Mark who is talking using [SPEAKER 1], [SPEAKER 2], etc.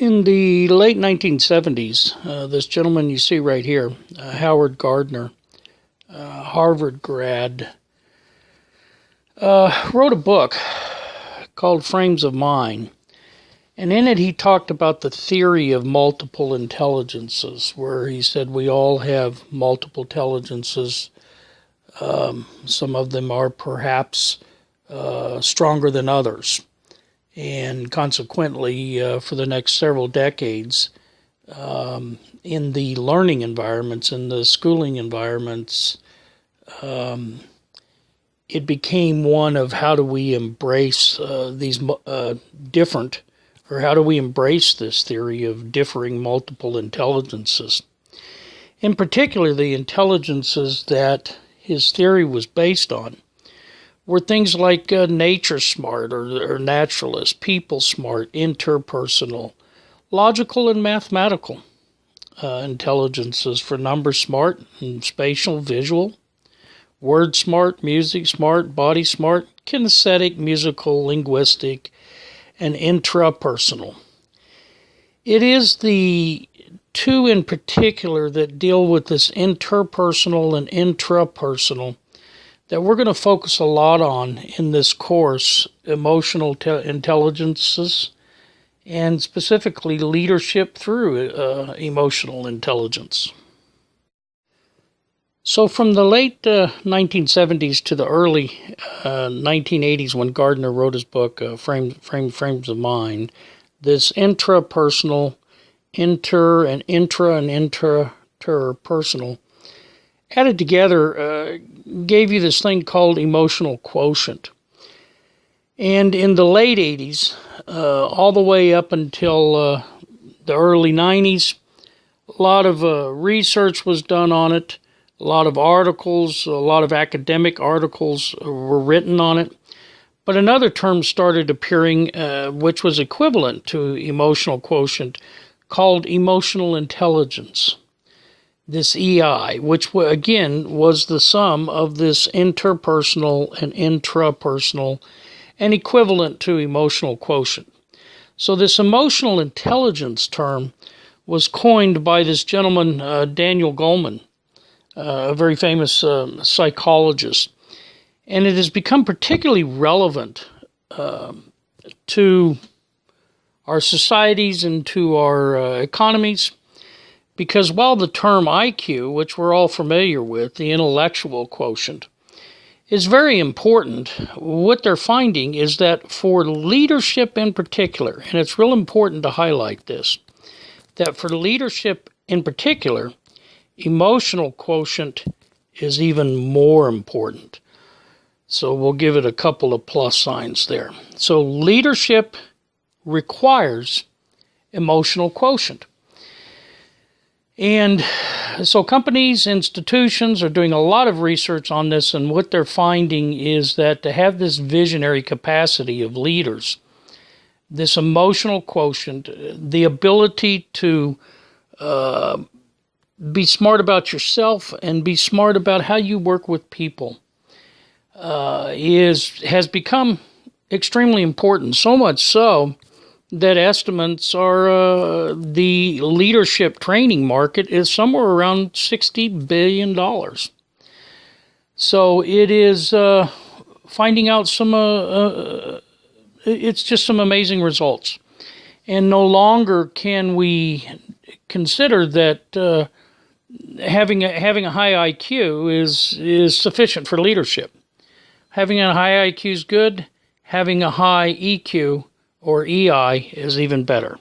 [SPEAKER 1] In the late 1970s, this gentleman you see right here, Howard Gardner, Harvard grad, wrote a book called Frames of Mind. And in it, he talked about the theory of multiple intelligences, where he said we all have multiple intelligences. Some of them are perhaps stronger than others. And consequently, for the next several decades, in the learning environments, in the schooling environments, it became one of how do we embrace these different, or how do we embrace this theory of differing multiple intelligences. In particular, the intelligences that his theory was based on were things like nature smart or naturalist, people smart, interpersonal, logical and mathematical intelligences for number smart and spatial, visual, word smart, music smart, body smart, kinesthetic, musical, linguistic, and intrapersonal. It is the two in particular that deal with this interpersonal and intrapersonal that we're going to focus a lot on in this course, emotional intelligences, and specifically leadership through emotional intelligence. So from the late 1970s to the early 1980s, when Gardner wrote his book, Frames of Mind, this intrapersonal, interpersonal added together gave you this thing called emotional quotient. And in the late 80s, all the way up until the early 90s, a lot of research was done on it. A lot of articles, a lot of academic articles were written on it. But another term started appearing, which was equivalent to emotional quotient, called emotional intelligence. This EI, which again was the sum of this interpersonal and intrapersonal and equivalent to emotional quotient. So this emotional intelligence term was coined by this gentleman, Daniel Goleman, a very famous psychologist. And it has become particularly relevant to our societies and to our economies, because while the term IQ, which we're all familiar with, the intellectual quotient, is very important, what they're finding is that for leadership in particular, and it's real important to highlight this, that for leadership in particular, emotional quotient is even more important. So we'll give it a couple of plus signs there. So leadership requires emotional quotient. And so companies, institutions are doing a lot of research on this, and what they're finding is that to have this visionary capacity of leaders, this emotional quotient, the ability to be smart about yourself and be smart about how you work with people, has become extremely important. So much so that estimates are the leadership training market is somewhere around $60 billion. So it is finding out it's just some amazing results. And no longer can we consider that having a high IQ is sufficient for leadership. Having a high IQ is good. Having a high EQ or EI is even better.